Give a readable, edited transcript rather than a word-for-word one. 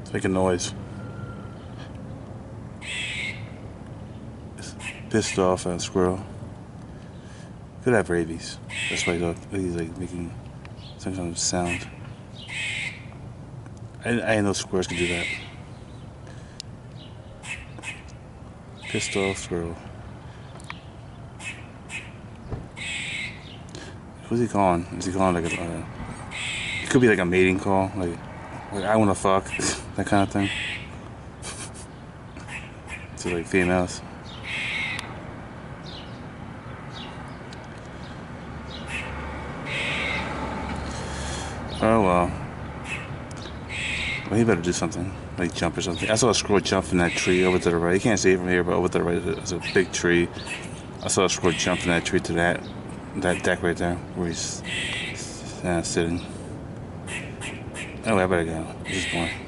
It's making noise. It's pissed off at a squirrel. Could have rabies. That's why he's like making some kind of sound. I didn't know squirrels could do that. Pissed off squirrel. Who's he calling? Is he calling like a? It could be like a mating call, like I wanna fuck, that kind of thing. To like females. Oh well. Well, he better do something, like jump or something. I saw a squirrel jump from that tree over to the right. You can't see it from here, but over to the right, there's a big tree. I saw a squirrel jump from that tree to that deck right there, where he's sitting. Anyway, I better go. This is boring.